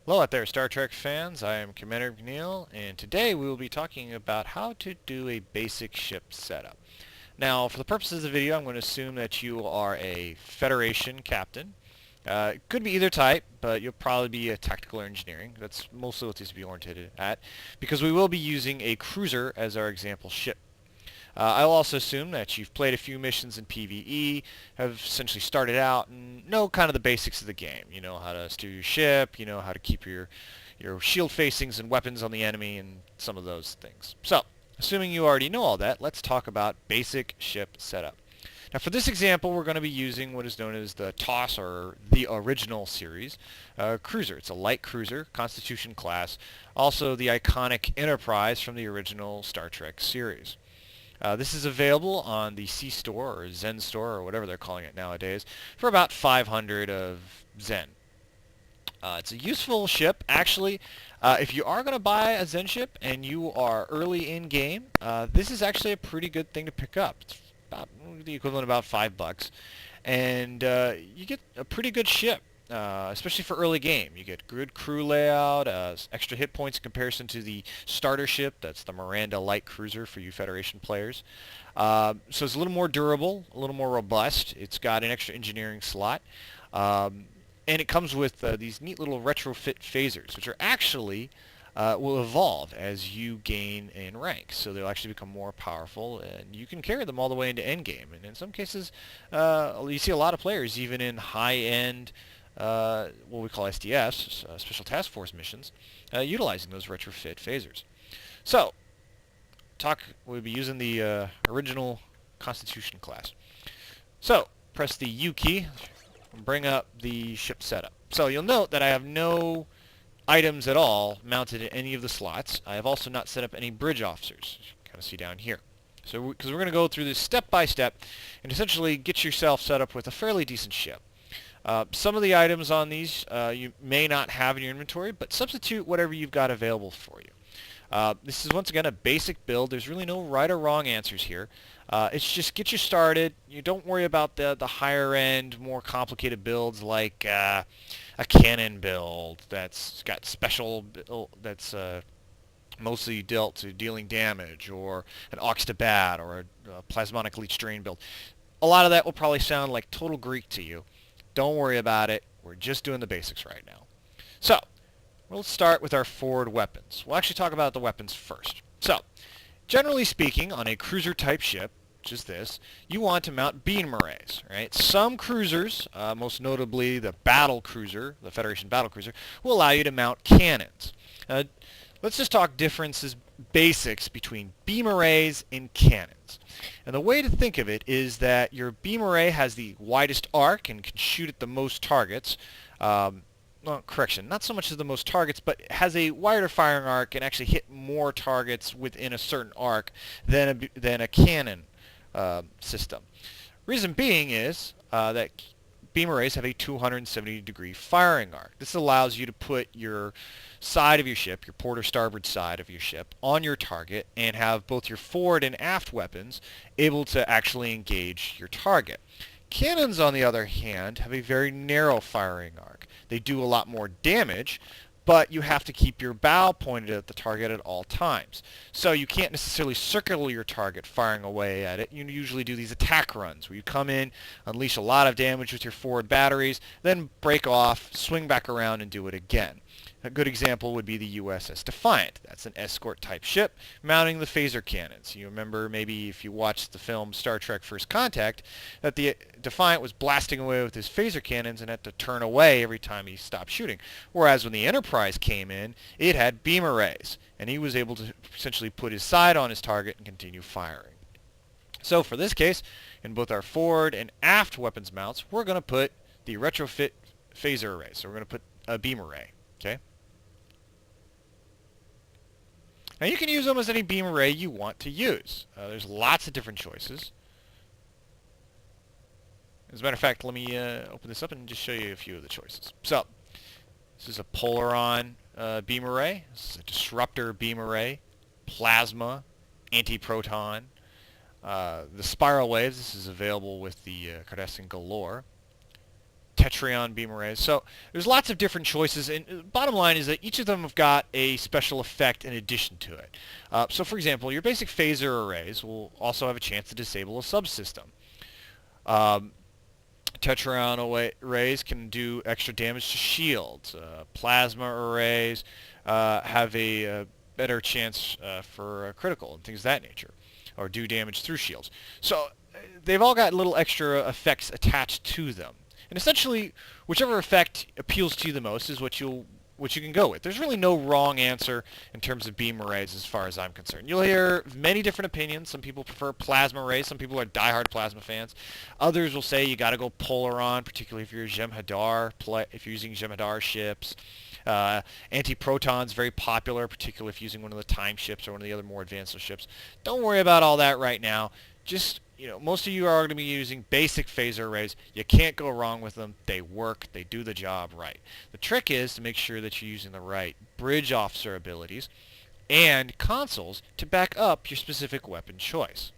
Hello out there, Star Trek fans. I am CdrMcNeil, and today we will be talking about how to do a basic ship setup. Now, for the purposes of the video, I'm going to assume that you are a Federation captain. It could be either type, but you'll probably be a tactical or engineering. That's mostly what this will be oriented at, because we will be using a cruiser as our example ship. I'll also assume that you've played a few missions in PvE, have essentially started out, and know kind of the basics of the game. You know how to steer your ship, you know how to keep your shield facings and weapons on the enemy, and some of those things. So, assuming you already know all that, let's talk about basic ship setup. Now for this example, we're going to be using what is known as the TOS, or the original series, cruiser. It's a light cruiser, Constitution class, also the iconic Enterprise from the original Star Trek series. This is available on the C Store or Zen Store or whatever they're calling it nowadays for about 500 of Zen. It's a useful ship. Actually, if you are going to buy a Zen ship and you are early in game, this is actually a pretty good thing to pick up. It's about the equivalent of about $5, and you get a pretty good ship. Especially for early game. You get good crew layout, extra hit points in comparison to the starter ship. That's the Miranda Light Cruiser for you Federation players. So it's a little more durable, a little more robust. It's got an extra engineering slot. And it comes with these neat little retrofit phasers, which are actually will evolve as you gain in rank. So they'll actually become more powerful, and you can carry them all the way into endgame. And in some cases, you see a lot of players, even in high-end what we call STFs, Special Task Force missions, utilizing those retrofit phasers. So, we'll be using the original Constitution class. So, press the U key and bring up the ship setup. So you'll note that I have no items at all mounted in any of the slots. I have also not set up any bridge officers, as you can kind of see down here. So, because we're going to go through this step by step and essentially get yourself set up with a fairly decent ship. Some of the items on these you may not have in your inventory, but substitute whatever you've got available for you. This is once again a basic build. There's really no right or wrong answers here. It's just get you started. You don't worry about the higher end, more complicated builds like a cannon build that's got special that's mostly dealt to dealing damage, or an aux to bat, or a plasmonic leech drain build. A lot of that will probably sound like total Greek to you. Don't worry about it. We're just doing the basics right now. So, we'll start with our forward weapons. We'll actually talk about the weapons first. So, generally speaking, on a cruiser-type ship, which is this, you want to mount beam arrays, right? Some cruisers, most notably the battle cruiser, the Federation battle cruiser, will allow you to mount cannons. Let's just talk differences, basics between beam arrays and cannons. And the way to think of it is that your beam array has the widest arc and can shoot at the most targets. Well, correction, not so much as the most targets, but has a wider firing arc and actually hit more targets within a certain arc than a cannon system. Reason being is that beam arrays have a 270-degree firing arc. This allows you to put your side of your ship, your port or starboard side of your ship, on your target and have both your forward and aft weapons able to actually engage your target. Cannons, on the other hand, have a very narrow firing arc. They do a lot more damage, but you have to keep your bow pointed at the target at all times. So you can't necessarily circle your target firing away at it. You usually do these attack runs where you come in, unleash a lot of damage with your forward batteries, then break off, swing back around, and do it again. A good example would be the USS Defiant. That's an escort-type ship mounting the phaser cannons. You remember maybe if you watched the film Star Trek First Contact that the Defiant was blasting away with his phaser cannons and had to turn away every time he stopped shooting. Whereas when the Enterprise came in, it had beam arrays, and he was able to essentially put his side on his target and continue firing. So for this case, in both our forward and aft weapons mounts, we're going to put the retrofit phaser array. So we're going to put a beam array. Okay. Now you can use almost any beam array you want to use. There's lots of different choices. As a matter of fact, let me open this up and just show you a few of the choices. So, this is a Polaron beam array. This is a disruptor beam array. Plasma, anti-proton. The spiral waves, this is available with the Cardassian Galore. Tetryon beam arrays. So there's lots of different choices, and bottom line is that each of them have got a special effect in addition to it. So for example, your basic phaser arrays will also have a chance to disable a subsystem. Tetryon arrays can do extra damage to shields. Plasma arrays have a better chance for critical and things of that nature, or do damage through shields. So they've all got little extra effects attached to them. And essentially, whichever effect appeals to you the most is what you can go with. There's really no wrong answer in terms of beam arrays as far as I'm concerned. You'll hear many different opinions. Some people prefer plasma arrays. Some people are diehard plasma fans. Others will say you got to go Polaron, particularly if you're a Jem'Hadar, if you're using Jem'Hadar ships. Anti-proton's very popular, particularly if using one of the time ships or one of the other more advanced ships. Don't worry about all that right now. Just, most of you are going to be using basic phaser arrays. You can't go wrong with them. They work. They do the job right. The trick is to make sure that you're using the right bridge officer abilities and consoles to back up your specific weapon choice.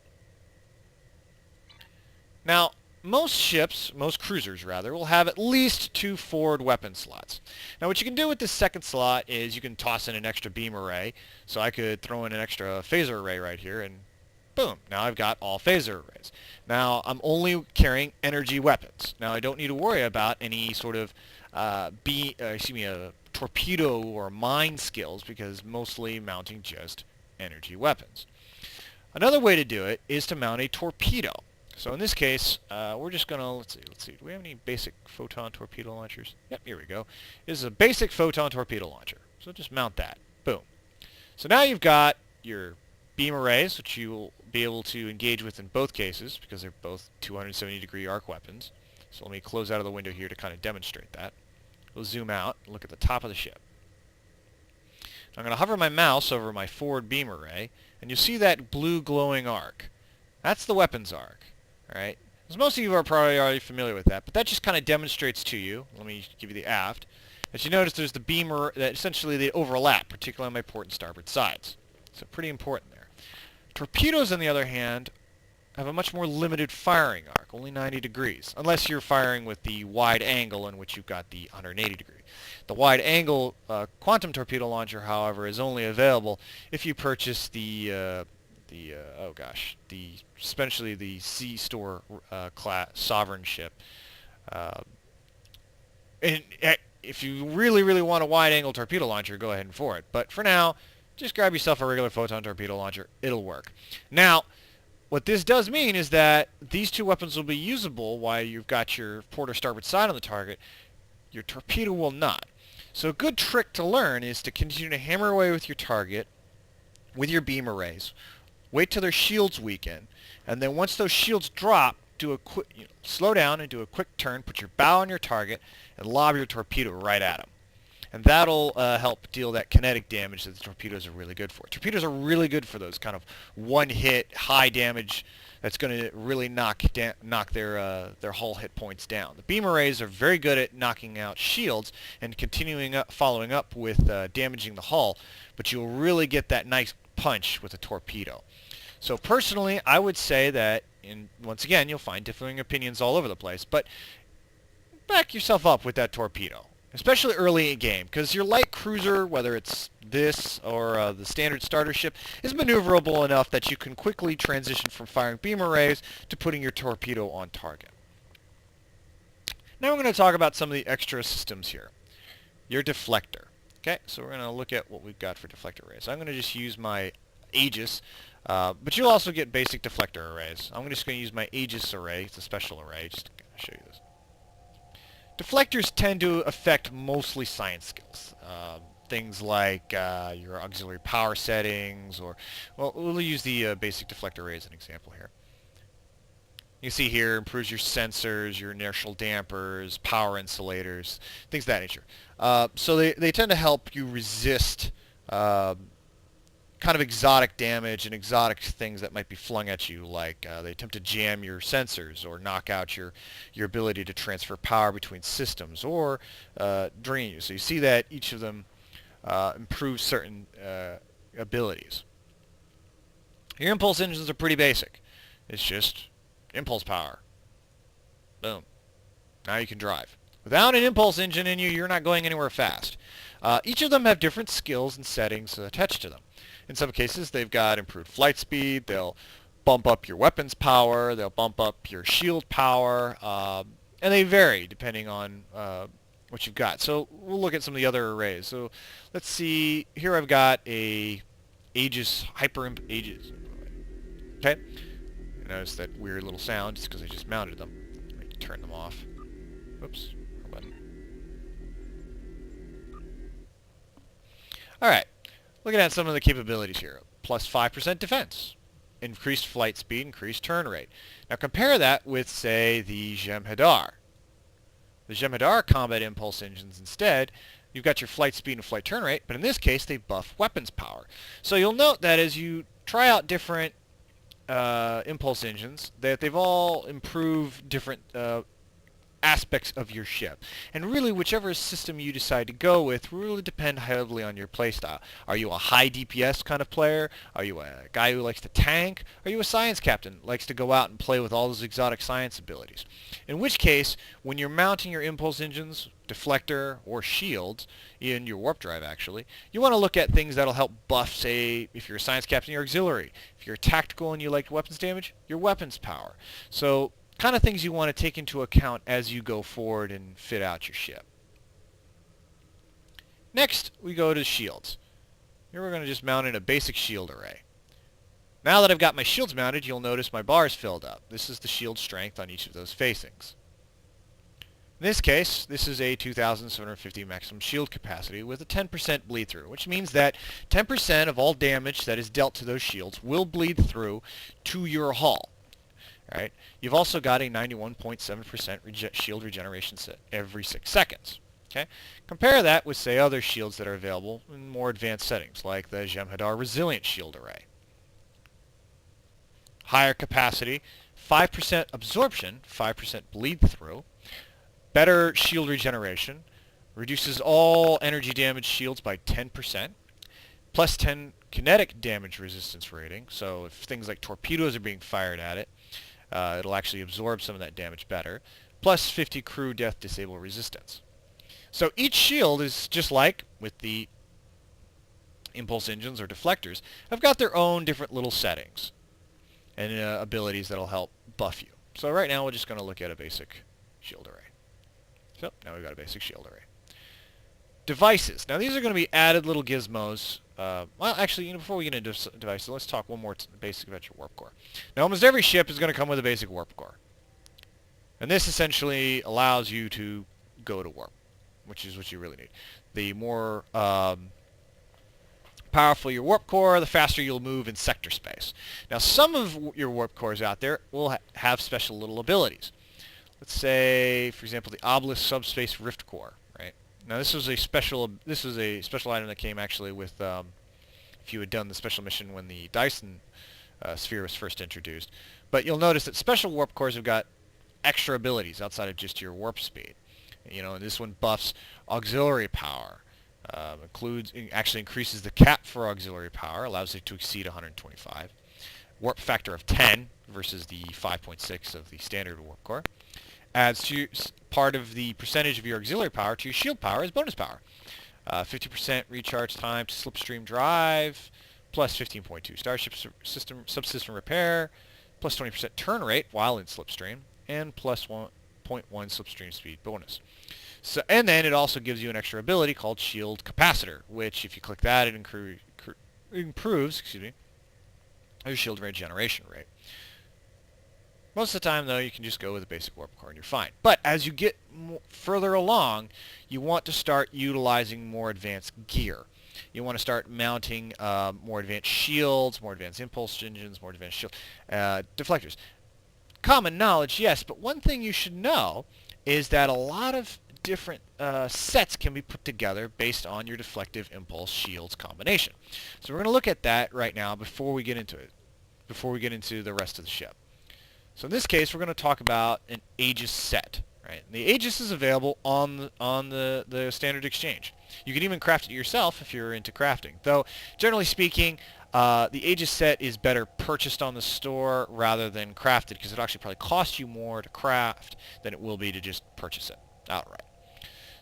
Now, most ships, most cruisers rather, will have at least 2 forward weapon slots. Now what you can do with this second slot is you can toss in an extra beam array. So I could throw in an extra phaser array right here and boom, now I've got all phaser arrays. Now I'm only carrying energy weapons. Now I don't need to worry about any sort of torpedo or mine skills because mostly mounting just energy weapons. Another way to do it is to mount a torpedo. So in this case, we're just going to, let's see, do we have any basic photon torpedo launchers? Yep, here we go. This is a basic photon torpedo launcher. So just mount that. Boom. So now you've got your beam arrays, which you will be able to engage with in both cases because they're both 270-degree arc weapons. So let me close out of the window here to kind of demonstrate that. We'll zoom out and look at the top of the ship. I'm going to hover my mouse over my forward beam array, and you'll see that blue glowing arc. That's the weapons arc. Alright, as most of you are probably already familiar with that, but that just kind of demonstrates to you, let me give you the aft, as you notice there's the beamer that essentially they overlap, particularly on my port and starboard sides. So pretty important there. Torpedoes, on the other hand, have a much more limited firing arc, only 90 degrees, unless you're firing with the wide angle in which you've got the 180 degree. The wide angle quantum torpedo launcher, however, is only available if you purchase the especially the Sea Store class Sovereign ship. And if you really want a wide-angle torpedo launcher, go ahead and for it. But for now, just grab yourself a regular photon torpedo launcher. It'll work. Now, what this does mean is that these two weapons will be usable while you've got your port or starboard side on the target. Your torpedo will not. So a good trick to learn is to continue to hammer away with your target with your beam arrays. Wait till their shields weaken, and then once those shields drop, do a quick, slow down and do a quick turn, put your bow on your target, and lob your torpedo right at them. And that'll help deal that kinetic damage that the torpedoes are really good for. Torpedoes are really good for those kind of one-hit, high damage that's going to really knock their hull hit points down. The beam arrays are very good at knocking out shields and following up with damaging the hull, but you'll really get that nice punch with a torpedo. So personally, I would say that, once again, you'll find differing opinions all over the place, but back yourself up with that torpedo, especially early in game, because your light cruiser, whether it's this or the standard starter ship, is maneuverable enough that you can quickly transition from firing beam arrays to putting your torpedo on target. Now we're going to talk about some of the extra systems here. Your deflector. Okay, so we're going to look at what we've got for deflector arrays. I'm going to just use my Aegis, but you'll also get basic deflector arrays. I'm just going to use my Aegis array. It's a special array. Just to show you this. Deflectors tend to affect mostly science skills. Things like your auxiliary power settings, or, well, we'll use the basic deflector array as an example here. You can see here, improves your sensors, your inertial dampers, power insulators, things of that nature. So they tend to help you resist kind of exotic damage and exotic things that might be flung at you, like they attempt to jam your sensors or knock out your ability to transfer power between systems, or drain you. So you see that each of them improves certain abilities. Your impulse engines are pretty basic. It's just impulse power. Boom. Now you can drive. Without an impulse engine in you, you're not going anywhere fast. Each of them have different skills and settings attached to them. In some cases, they've got improved flight speed. They'll bump up your weapons power. They'll bump up your shield power. And they vary depending on what you've got. So we'll look at some of the other arrays. So let's see. Here I've got a Aegis, Aegis. Okay. Notice that weird little sound. It's because I just mounted them. Let me turn them off. Oops. Wrong button. Alright. Looking at some of the capabilities here. Plus 5% defense. Increased flight speed, increased turn rate. Now compare that with, say, the Jem'Hadar. The Jem'Hadar combat impulse engines instead, you've got your flight speed and flight turn rate, but in this case they buff weapons power. So you'll note that as you try out different impulse engines, that they've all improved different aspects of your ship. And really, whichever system you decide to go with will really depend heavily on your playstyle. Are you a high DPS kind of player? Are you a guy who likes to tank? Are you a science captain, likes to go out and play with all those exotic science abilities? In which case, when you're mounting your impulse engines, deflector, or shields, in your warp drive actually, you want to look at things that'll help buff, say, if you're a science captain, your auxiliary. If you're tactical and you like weapons damage, your weapons power. So kind of things you want to take into account as you go forward and fit out your ship. Next, we go to shields. Here we're going to just mount in a basic shield array. Now that I've got my shields mounted, you'll notice my bars filled up. This is the shield strength on each of those facings. In this case, this is a 2,750 maximum shield capacity with a 10% bleed through, which means that 10% of all damage that is dealt to those shields will bleed through to your hull. Right? You've also got a 91.7% shield regeneration set every 6 seconds. Okay? Compare that with, say, other shields that are available in more advanced settings, like the Jem'Hadar Resilient Shield Array. Higher capacity, 5% absorption, 5% bleed through, better shield regeneration, reduces all energy damage shields by 10%, plus 10 kinetic damage resistance rating, so if things like torpedoes are being fired at it, it'll actually absorb some of that damage better, plus 50 crew death disable resistance. So each shield is just like with the impulse engines or deflectors, have got their own different little settings and abilities that'll help buff you. So right now we're just going to look at a basic shield array. So now we've got a basic shield array. Devices. Now these are going to be added little gizmos. Well, actually, before we get into devices, let's talk one more basic about your warp core. Now almost every ship is going to come with a basic warp core. And this essentially allows you to go to warp, which is what you really need. The more powerful your warp core, the faster you'll move in sector space. Now some of your warp cores out there will have special little abilities. Let's say, for example, the Obelisk Subspace Rift Core. Right? Now this was a special item that came actually with if you had done the special mission when the Dyson sphere was first introduced. But you'll notice that special warp cores have got extra abilities outside of just your warp speed. You know, and this one buffs auxiliary power. Actually increases the cap for auxiliary power, allows it to exceed 125. Warp factor of 10 versus the 5.6 of the standard warp core. Adds to part of the percentage of your auxiliary power to your shield power as bonus power. 50% recharge time to slipstream drive, plus 15.2 starship subsystem repair, plus 20% turn rate while in slipstream, and plus 1.1 slipstream speed bonus. So, and then it also gives you an extra ability called Shield Capacitor, which if you click that, it improves your shield regeneration rate. Most of the time, though, you can just go with a basic warp core and you're fine. But as you get further along, you want to start utilizing more advanced gear. You want to start mounting more advanced shields, more advanced impulse engines, more advanced deflectors. Common knowledge, yes, but one thing you should know is that a lot of different sets can be put together based on your deflective impulse shields combination. So we're going to look at that right now before we get into it, before we get into the rest of the ship. So in this case, we're going to talk about an Aegis set. Right? And the Aegis is available on the standard exchange. You can even craft it yourself if you're into crafting. Though, generally speaking, the Aegis set is better purchased on the store rather than crafted because it actually probably costs you more to craft than it will be to just purchase it outright.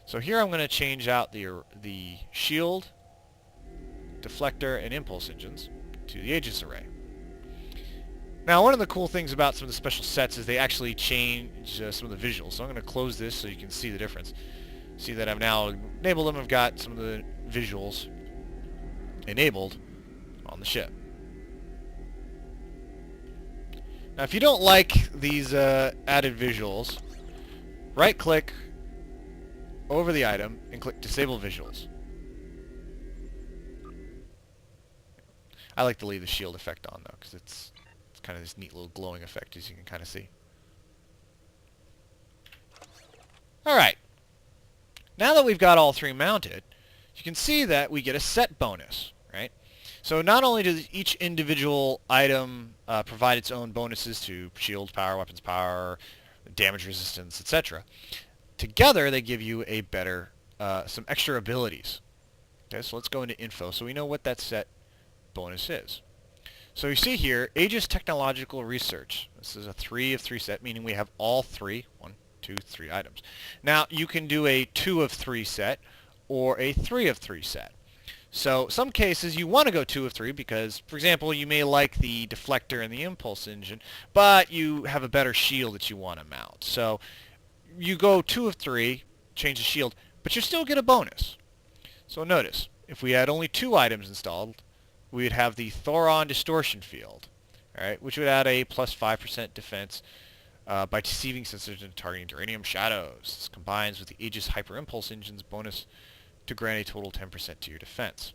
So here I'm going to change out the shield, deflector, and impulse engines to the Aegis array. Now, one of the cool things about some of the special sets is they actually change some of the visuals. So I'm going to close this so you can see the difference. See that I've now enabled them. I've got some of the visuals enabled on the ship. Now, if you don't like these added visuals, right-click over the item and click Disable Visuals. I like to leave the shield effect on, though, because it's kind of this neat little glowing effect, as you can kind of see. Alright. Now that we've got all three mounted, you can see that we get a set bonus, right? So not only does each individual item provide its own bonuses to shield power, weapons power, damage resistance, etc., together they give you a better, some extra abilities. Okay, so let's go into info so we know what that set bonus is. So you see here, Aegis Technological Research. This is a 3 of 3 set, meaning we have all 3, 1, 2, 3 items. Now, you can do a 2 of 3 set or a 3 of 3 set. So some cases you want to go 2 of 3 because, for example, you may like the deflector and the impulse engine, but you have a better shield that you want to mount. So you go 2 of 3, change the shield, but you still get a bonus. So notice, if we had only 2 items installed, we would have the Thoron Distortion Field, alright, which would add a plus 5% defense by deceiving sensors and targeting Duranium Shadows. This combines with the Aegis Hyper Impulse Engine's bonus to grant a total 10% to your defense.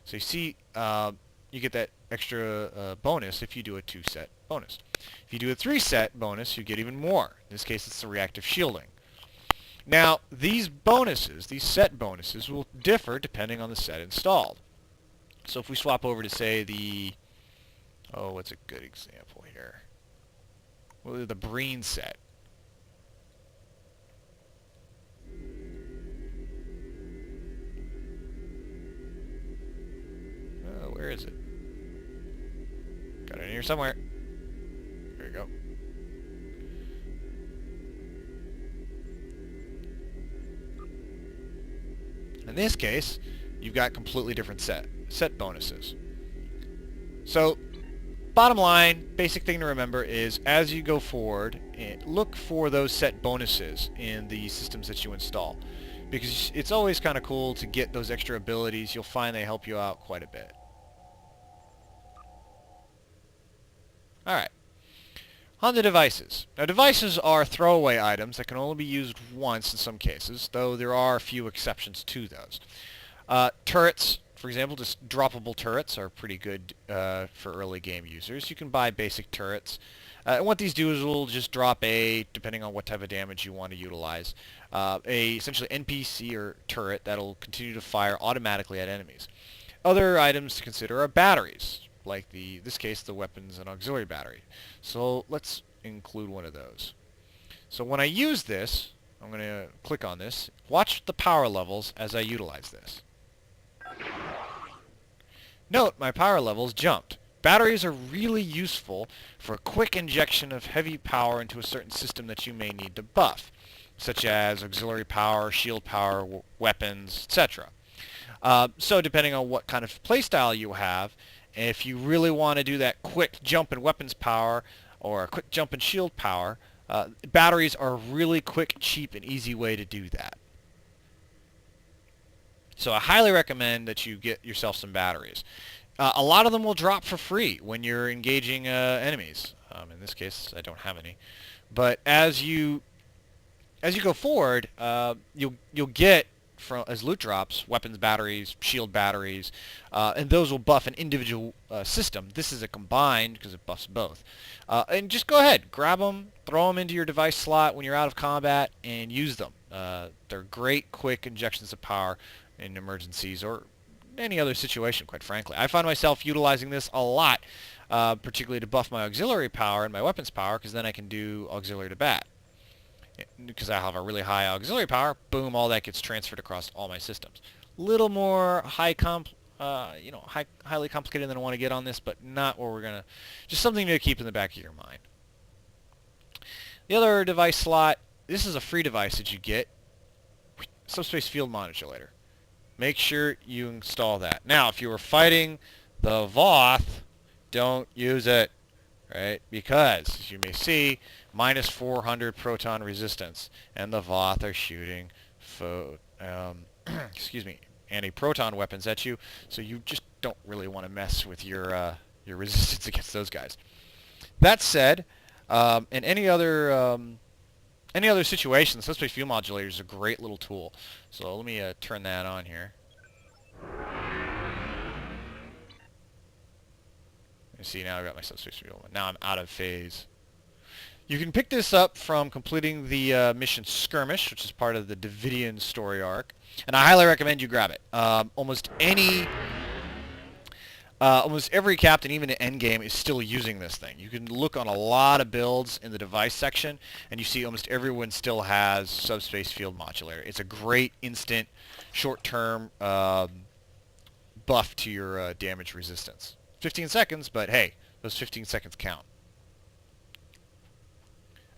So you see, you get that extra bonus if you do a 2-set bonus. If you do a 3-set bonus, you get even more. In this case, it's the Reactive Shielding. Now, these bonuses, these set bonuses, will differ depending on the set installed. So if we swap over to, say, the... Oh, what's a good example here? Well, the Breen set. Oh, where is it? Got it in here somewhere. There you go. In this case, you've got completely different set bonuses. So, bottom line, basic thing to remember is as you go forward, look for those set bonuses in the systems that you install. Because it's always kind of cool to get those extra abilities. You'll find they help you out quite a bit. Alright. On the devices. Now, devices are throwaway items that can only be used once in some cases, though there are a few exceptions to those. Turrets, for example, just droppable turrets are pretty good for early game users. You can buy basic turrets. And what these do is will just drop depending on what type of damage you want to utilize, essentially NPC or turret that'll continue to fire automatically at enemies. Other items to consider are batteries, like this case, the weapons and auxiliary battery. So let's include one of those. So when I use this, I'm going to click on this. Watch the power levels as I utilize this. Note my power levels jumped. Batteries are really useful for a quick injection of heavy power into a certain system that you may need to buff, such as auxiliary power, shield power, weapons, etc. So depending on what kind of playstyle you have, if you really want to do that quick jump in weapons power or a quick jump in shield power, batteries are a really quick, cheap, and easy way to do that. So I highly recommend that you get yourself some batteries. A lot of them will drop for free when you're engaging enemies. In this case, I don't have any. But as you go forward, you'll get as loot drops, weapons batteries, shield batteries, and those will buff an individual system. This is a combined because it buffs both. And just go ahead, grab them, throw them into your device slot when you're out of combat, and use them. They're great, quick injections of power in emergencies or any other situation, quite frankly. I find myself utilizing this a lot, particularly to buff my auxiliary power and my weapons power, because then I can do auxiliary to bat. Because I have a really high auxiliary power, boom, all that gets transferred across all my systems. Little more highly complicated than I want to get on this, but not where we're gonna. Just something to keep in the back of your mind. The other device slot. This is a free device that you get. subspace field modulator. Make sure you install that. Now, if you were fighting the Voth, don't use it, right? Because, as you may see, minus 400 proton resistance, and the Voth are shooting excuse me, anti-proton weapons at you, so you just don't really want to mess with your resistance against those guys. That said, in any other situation, the subspace field modulator is a great little tool. So let me turn that on here. You see, now I've got my subspace field. Now I'm out of phase. You can pick this up from completing the mission Skirmish, which is part of the Davidian story arc, and I highly recommend you grab it. Almost every captain, even in endgame, is still using this thing. You can look on a lot of builds in the device section, and you see almost everyone still has subspace field modulator. It's a great instant, short-term buff to your damage resistance. 15 seconds, but hey, those 15 seconds count.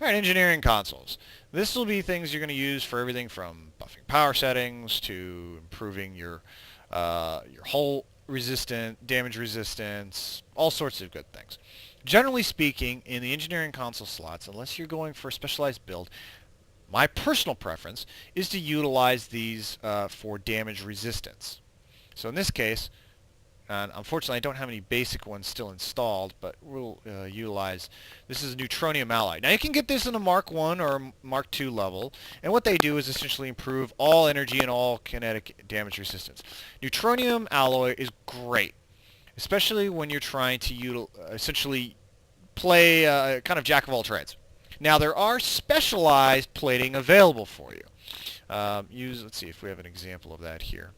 All right, engineering consoles. This will be things you're going to use for everything from buffing power settings to improving your hull damage resistance, all sorts of good things. Generally speaking, in the engineering console slots, unless you're going for a specialized build, my personal preference is to utilize these for damage resistance. So in this case, and unfortunately I don't have any basic ones still installed, but we'll utilize, this is a neutronium alloy. Now you can get this in a Mark 1 or Mark 2 level, and what they do is essentially improve all energy and all kinetic damage resistance. Neutronium alloy is great, especially when you're trying to essentially play kind of jack of all trades. Now there are specialized plating available for you. Let's see if we have an example of that here.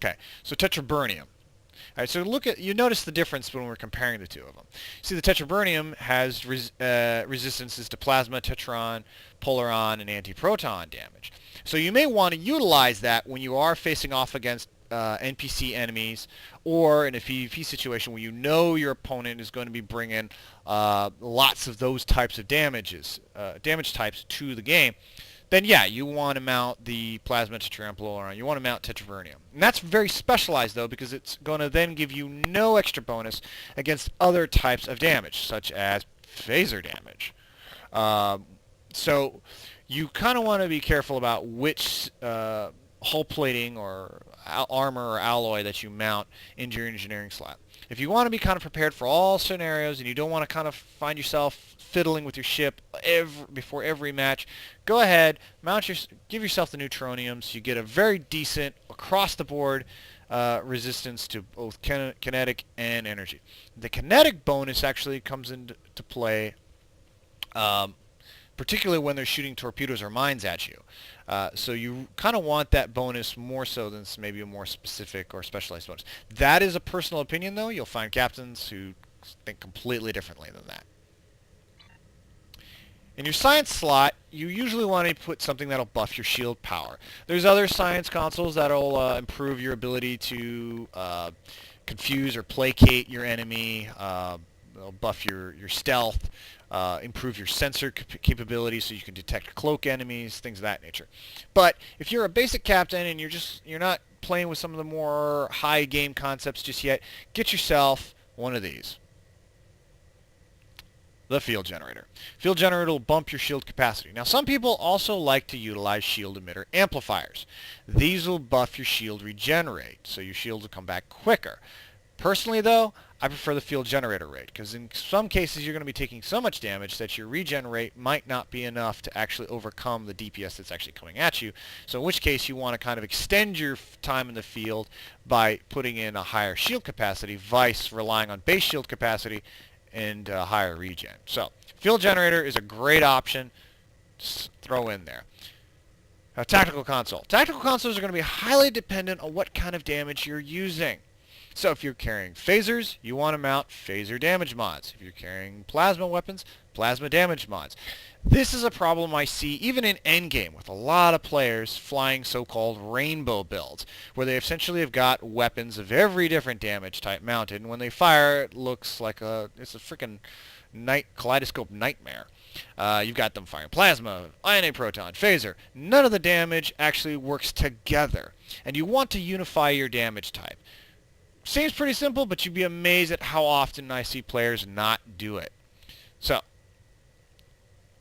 Okay, so tetraburnium. All right, so you notice the difference when we're comparing the two of them. See, the tetraburnium has resistances to plasma, tetron, polaron, and antiproton damage. So you may want to utilize that when you are facing off against NPC enemies, or in a PvP situation where you know your opponent is going to be bringing lots of those types of damage types to the game. Then yeah, you want to mount the plasma, tetron, polaron. You want to mount tetraburnium. And that's very specialized though, because it's going to then give you no extra bonus against other types of damage, such as phaser damage. So you kind of want to be careful about which hull plating or armor or alloy that you mount into your engineering slot. If you want to be kind of prepared for all scenarios and you don't want to kind of find yourself fiddling with your ship before every match, go ahead, give yourself the neutroniums. You get a very decent across-the-board resistance to both kinetic and energy. The kinetic bonus actually comes into play particularly when they're shooting torpedoes or mines at you. So you kind of want that bonus more so than maybe a more specific or specialized bonus. That is a personal opinion, though. You'll find captains who think completely differently than that. In your science slot, you usually want to put something that'll buff your shield power. There's other science consoles that'll improve your ability to confuse or placate your enemy. They'll buff your stealth, improve your sensor capability so you can detect cloak enemies, things of that nature. But if you're a basic captain and you're not playing with some of the more high game concepts just yet, get yourself one of these. The field generator. Field generator will bump your shield capacity. Now some people also like to utilize shield emitter amplifiers. These will buff your shield regenerate, so your shield will come back quicker. Personally though, I prefer the field generator rate, because in some cases you're going to be taking so much damage that your regen rate might not be enough to actually overcome the DPS that's actually coming at you. So in which case you want to kind of extend your time in the field by putting in a higher shield capacity, vice relying on base shield capacity and higher regen. So field generator is a great option. Just throw in there. Tactical console. Tactical consoles are going to be highly dependent on what kind of damage you're using. So if you're carrying phasers, you want to mount phaser damage mods. If you're carrying plasma weapons, plasma damage mods. This is a problem I see even in endgame with a lot of players flying so-called rainbow builds, where they essentially have got weapons of every different damage type mounted, and when they fire, it looks like it's a freaking kaleidoscope nightmare. You've got them firing plasma, ionate proton, phaser. None of the damage actually works together. And you want to unify your damage type. Seems pretty simple, but you'd be amazed at how often I see players not do it. So,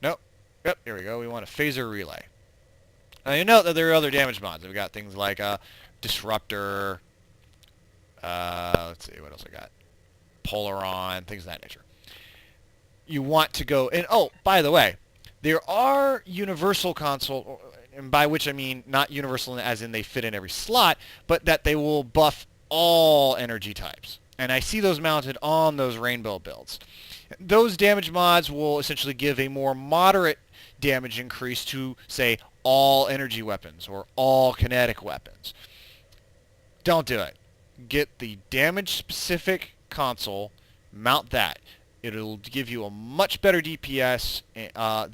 nope. Yep, here we go. We want a phaser relay. Now you note that there are other damage mods. We've got things like Disruptor. Let's see, what else I got? Polaron, things of that nature. You want to go, and oh, by the way, there are universal console, and by which I mean not universal as in they fit in every slot, but that they will buff all energy types. And I see those mounted on those rainbow builds. Those damage mods will essentially give a more moderate damage increase to, say, all energy weapons or all kinetic weapons. Don't do it. Get the damage-specific console, mount that. It'll give you a much better DPS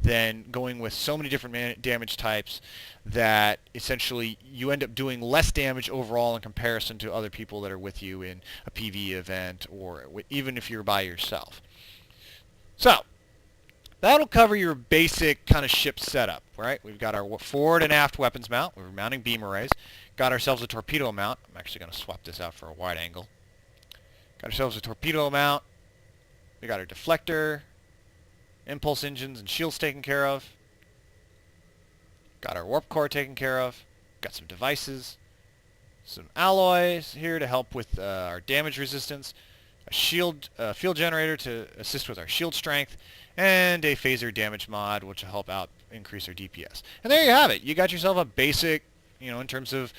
than going with so many different damage types that essentially you end up doing less damage overall in comparison to other people that are with you in a PvE event or even if you're by yourself. So, that'll cover your basic kind of ship setup, right? We've got our forward and aft weapons mount. We're mounting beam arrays. Got ourselves a torpedo mount. I'm actually going to swap this out for a wide angle. Got ourselves a torpedo mount. We got our deflector, impulse engines and shields taken care of. Got our warp core taken care of. Got some devices. Some alloys here to help with our damage resistance. A field generator to assist with our shield strength. And a phaser damage mod which will help out increase our DPS. And there you have it. You got yourself a basic, in terms of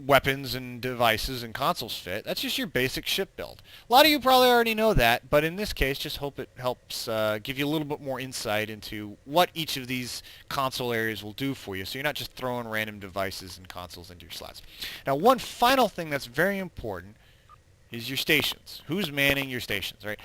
weapons and devices and consoles fit. That's just your basic ship build. A lot of you probably already know that, but in this case, just hope it helps give you a little bit more insight into what each of these console areas will do for you, so you're not just throwing random devices and consoles into your slots. Now, one final thing that's very important is your stations. Who's manning your stations, right?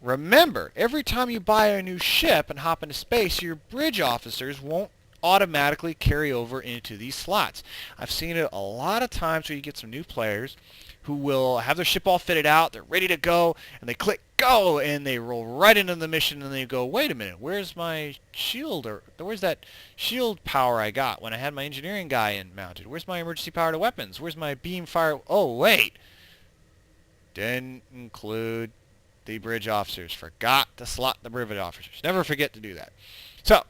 Remember, every time you buy a new ship and hop into space, your bridge officers won't automatically carry over into these slots. I've seen it a lot of times where you get some new players who will have their ship all fitted out, they're ready to go, and they click go, and they roll right into the mission, and they go, wait a minute, where's my shield, or where's that shield power I got when I had my engineering guy in mounted? Where's my emergency power to weapons? Where's my beam fire? Oh, wait. Didn't include the bridge officers. Forgot to slot the bridge officers. Never forget to do that. So,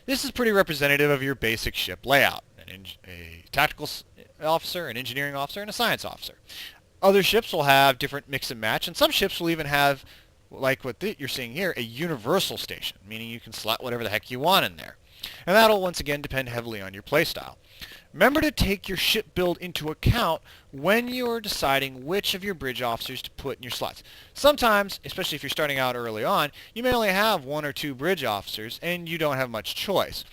this is pretty representative of your basic ship layout. A tactical officer, an engineering officer, and a science officer. Other ships will have different mix and match, and some ships will even have, like what you're seeing here, a universal station, meaning you can slot whatever the heck you want in there. And that'll once again depend heavily on your playstyle. Remember to take your ship build into account when you're deciding which of your bridge officers to put in your slots. Sometimes, especially if you're starting out early on, you may only have one or two bridge officers and you don't have much choice.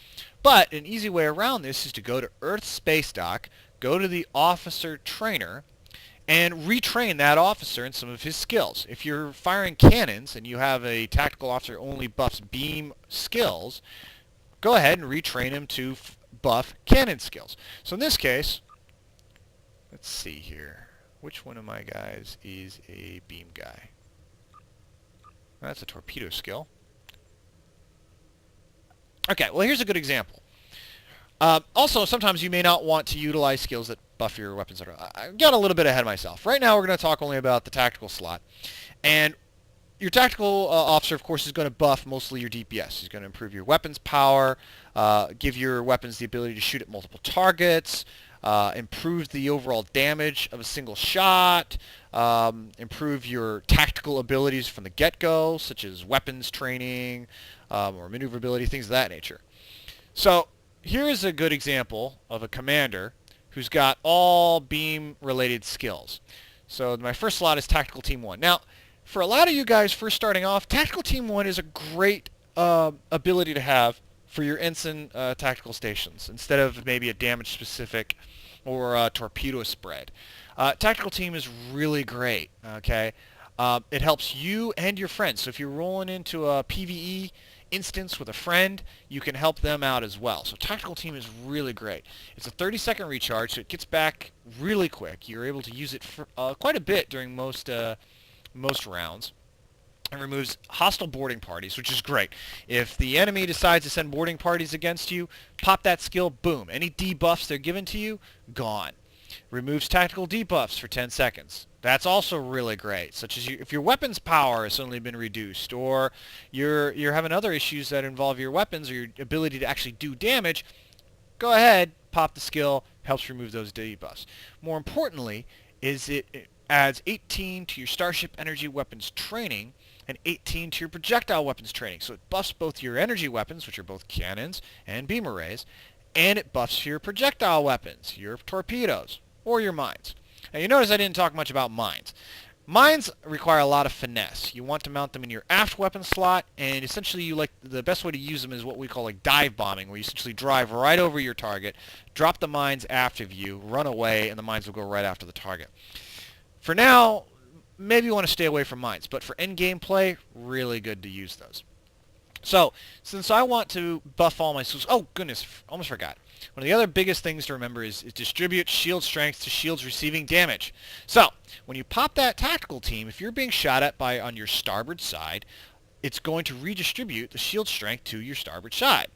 But an easy way around this is to go to Earth Space Dock, go to the officer trainer, and retrain that officer in some of his skills. If you're firing cannons and you have a tactical officer who only buffs beam skills, go ahead and retrain him to buff cannon skills. So in this case, let's see here. Which one of my guys is a beam guy? That's a torpedo skill. Okay, well here's a good example. Also, sometimes you may not want to utilize skills that buff your weapons. I got a little bit ahead of myself. Right now we're going to talk only about the tactical slot. And your tactical officer, of course, is going to buff mostly your DPS. He's going to improve your weapons power, give your weapons the ability to shoot at multiple targets, improve the overall damage of a single shot, improve your tactical abilities from the get-go, such as weapons training or maneuverability, things of that nature. So here is a good example of a commander who's got all beam-related skills. So my first slot is Tactical Team 1. Now, for a lot of you guys first starting off, Tactical Team 1 is a great ability to have for your ensign tactical stations instead of maybe a damage-specific or a torpedo spread. Tactical Team is really great, okay? It helps you and your friends. So if you're rolling into a PvE instance with a friend, you can help them out as well. So Tactical Team is really great. It's a 30-second recharge, so it gets back really quick. You're able to use it for, quite a bit during most rounds. and removes hostile boarding parties, which is great. If the enemy decides to send boarding parties against you, pop that skill, boom. Any debuffs they're given to you, gone. Removes tactical debuffs for 10 seconds. That's also really great, such as if your weapon's power has suddenly been reduced, or you're having other issues that involve your weapons or your ability to actually do damage, go ahead, pop the skill, helps remove those debuffs. More importantly, is it adds 18 to your Starship Energy Weapons training and 18 to your projectile weapons training. So it buffs both your energy weapons, which are both cannons and beam arrays, and it buffs your projectile weapons, your torpedoes, or your mines. Now you notice I didn't talk much about mines. Mines require a lot of finesse. You want to mount them in your aft weapon slot, and essentially the best way to use them is what we call like dive bombing, where you essentially drive right over your target, drop the mines after you, run away, and the mines will go right after the target. For now, maybe you want to stay away from mines, but for end game play, really good to use those. So, since I want to buff all my skills, oh goodness, almost forgot. One of the other biggest things to remember is distribute shield strength to shields receiving damage. So, when you pop that tactical team, if you're being shot at on your starboard side, it's going to redistribute the shield strength to your starboard side.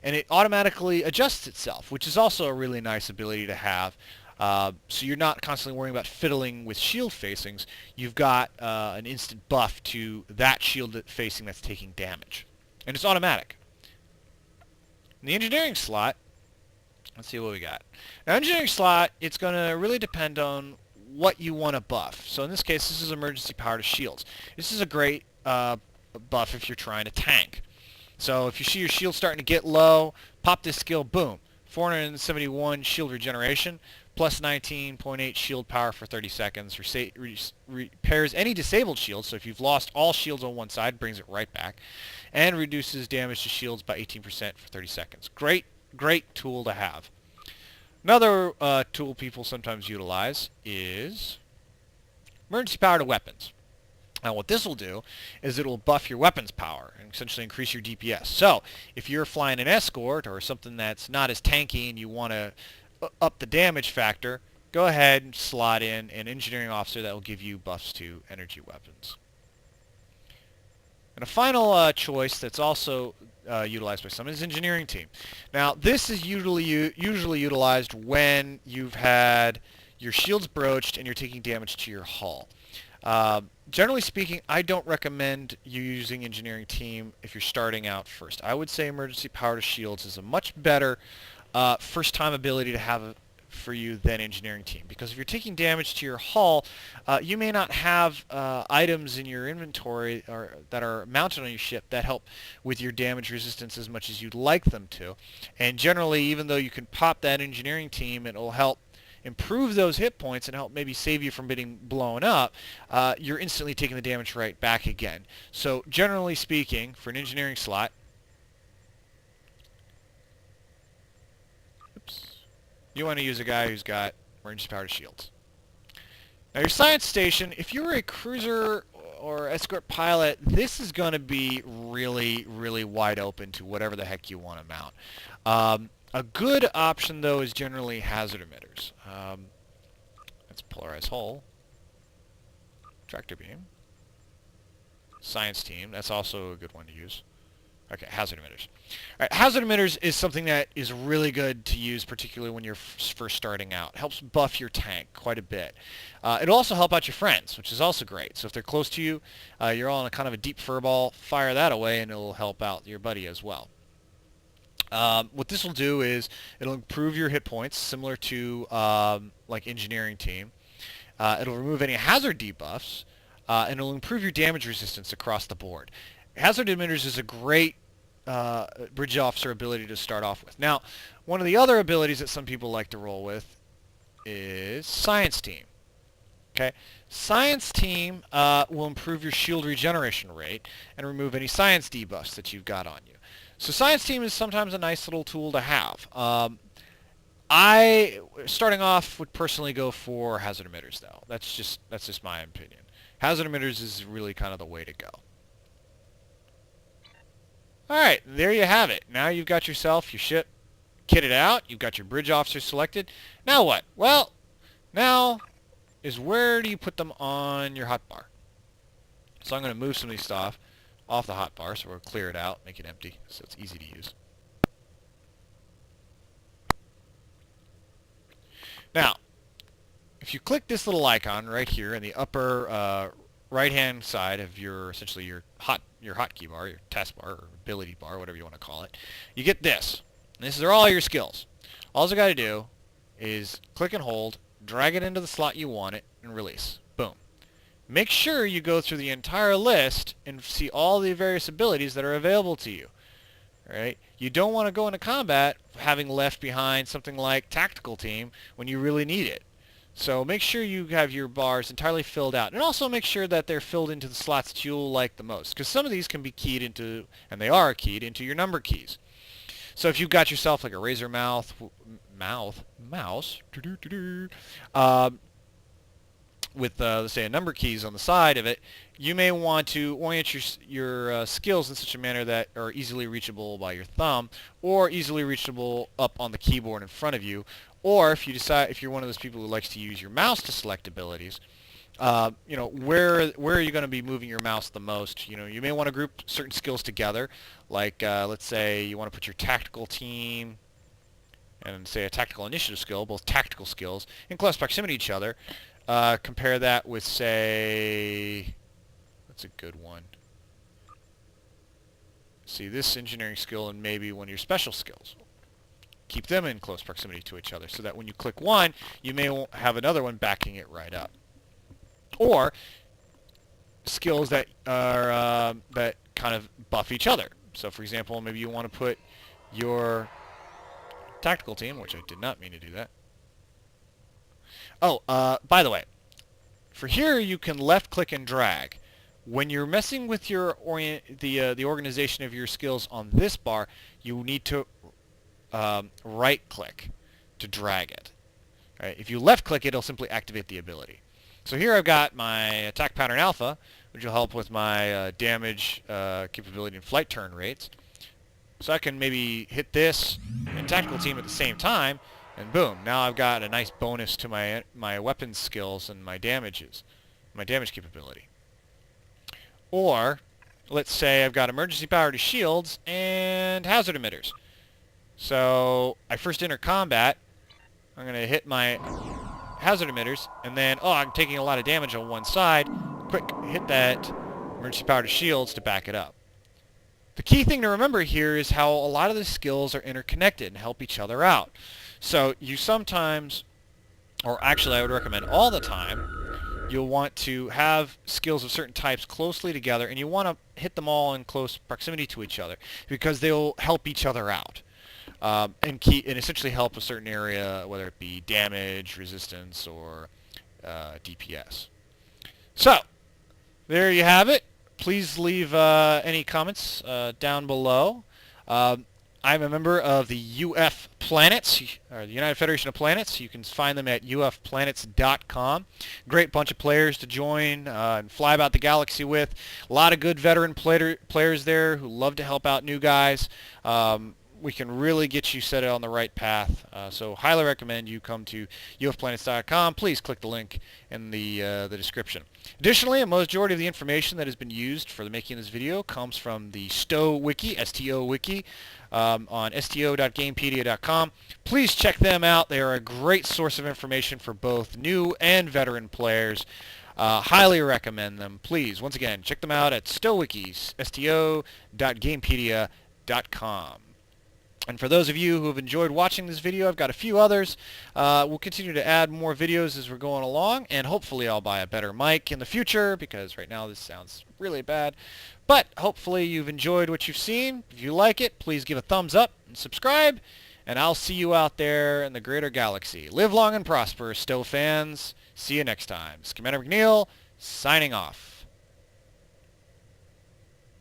And it automatically adjusts itself, which is also a really nice ability to have. So you're not constantly worrying about fiddling with shield facings. You've got an instant buff to that shield facing that's taking damage. And it's automatic. In the engineering slot, let's see what we got. Now, engineering slot, it's going to really depend on what you want to buff. So in this case, this is emergency power to shields. This is a great buff if you're trying to tank. So if you see your shield starting to get low, pop this skill, boom. 471 shield regeneration, plus 19.8 shield power for 30 seconds. Repairs any disabled shields, so if you've lost all shields on one side, brings it right back. And reduces damage to shields by 18% for 30 seconds. Great tool to have. Another tool people sometimes utilize is emergency power to weapons. Now what this will do is it will buff your weapons power and essentially increase your DPS. So if you're flying an escort or something that's not as tanky and you want to up the damage factor, go ahead and slot in an engineering officer that will give you buffs to energy weapons. And a final choice that's also utilized by some is engineering team. Now this is usually utilized when you've had your shields broached and you're taking damage to your hull. Generally speaking, I don't recommend you using engineering team if you're starting out first. I would say emergency power to shields is a much better first time ability to have for you than engineering team, because if you're taking damage to your hull, you may not have items in your inventory that are mounted on your ship that help with your damage resistance as much as you'd like them to. And generally, even though you can pop that engineering team, it'll help improve those hit points and help maybe save you from getting blown up, you're instantly taking the damage right back again. So generally speaking, for an engineering slot, you want to use a guy who's got emergency power to shields. Now your science station, if you're a cruiser or escort pilot, this is going to be really wide open to whatever the heck you want to mount. A good option though is generally hazard emitters. That's polarized hull, tractor beam, science team, that's also a good one to use. Okay, hazard emitters. All right, hazard emitters is something that is really good to use, particularly when you're first starting out. It helps buff your tank quite a bit. It'll also help out your friends, which is also great. So if they're close to you, you're all in a kind of a deep furball, fire that away and it'll help out your buddy as well. What this will do is it'll improve your hit points, similar to like engineering team. It'll remove any hazard debuffs, and it'll improve your damage resistance across the board. Hazard emitters is a great bridge officer ability to start off with. Now, one of the other abilities that some people like to roll with is Science Team. Okay, Science Team will improve your shield regeneration rate and remove any science debuffs that you've got on you. So Science Team is sometimes a nice little tool to have. I, starting off, would personally go for hazard emitters, though. That's just my opinion. Hazard emitters is really kind of the way to go. Alright, there you have it. Now you've got yourself your ship kitted out. You've got your bridge officer selected. Now what? Well, now is where do you put them on your hotbar? So I'm going to move some of these stuff off the hotbar, so we'll clear it out, make it empty, so it's easy to use. Now, if you click this little icon right here in the upper right-hand side of your essentially your hotkey bar, your taskbar or ability bar, whatever you want to call it, you get this. And this is all your skills. All you got to do is click and hold, drag it into the slot you want it, and release. Boom. Make sure you go through the entire list and see all the various abilities that are available to you. Right? You don't want to go into combat having left behind something like Tactical Team when you really need it. So make sure you have your bars entirely filled out. And also make sure that they're filled into the slots that you'll like the most. Because some of these can be keyed into, and they are keyed into your number keys. So if you've got yourself like a razor mouse, with, let's say, a number keys on the side of it, you may want to orient your skills in such a manner that are easily reachable by your thumb, or easily reachable up on the keyboard in front of you. Or if you decide, if you're one of those people who likes to use your mouse to select abilities, you know, where are you going to be moving your mouse the most? You know, you may want to group certain skills together, like let's say you want to put your tactical team and say a tactical initiative skill, both tactical skills, in close proximity to each other. Compare that with, say, that's a good one. See, this engineering skill and maybe one of your special skills. Keep them in close proximity to each other so that when you click one, you may have another one backing it right up. Or skills that are that kind of buff each other. So, for example, maybe you want to put your tactical team, which I did not mean to do that. Oh, by the way, for here you can left click and drag. When you're messing with your the organization of your skills on this bar, you need to right click to drag it. Right? If you left click it, it'll simply activate the ability. So here I've got my attack pattern alpha, which will help with my damage capability and flight turn rates. So I can maybe hit this and tactical team at the same time, and boom, now I've got a nice bonus to my weapons skills and my damage capability. Or, let's say I've got emergency power to shields and hazard emitters. So I first enter combat, I'm going to hit my hazard emitters, and then, oh, I'm taking a lot of damage on one side. Quick, hit that emergency power to shields to back it up. The key thing to remember here is how a lot of the skills are interconnected and help each other out. So you sometimes, or actually I would recommend all the time, you'll want to have skills of certain types closely together, and you want to hit them all in close proximity to each other because they'll help each other out. And essentially help a certain area, whether it be damage, resistance, or DPS. So, there you have it. Please leave any comments down below. I'm a member of the UF Planets, or the United Federation of Planets. You can find them at ufplanets.com. Great bunch of players to join and fly about the galaxy with. A lot of good veteran players there who love to help out new guys. We can really get you set on the right path. So highly recommend you come to ufplanets.com. Please click the link in the description. Additionally, a majority of the information that has been used for the making of this video comes from the STO Wiki, STO Wiki, on sto.gamepedia.com. Please check them out. They are a great source of information for both new and veteran players. Highly recommend them. Please, once again, check them out at StoWikis, sto.gamepedia.com. And for those of you who have enjoyed watching this video, I've got a few others. We'll continue to add more videos as we're going along, and hopefully I'll buy a better mic in the future, because right now this sounds really bad. But hopefully you've enjoyed what you've seen. If you like it, please give a thumbs up and subscribe, and I'll see you out there in the greater galaxy. Live long and prosper, Stowe fans. See you next time. CdrMcNeil, signing off.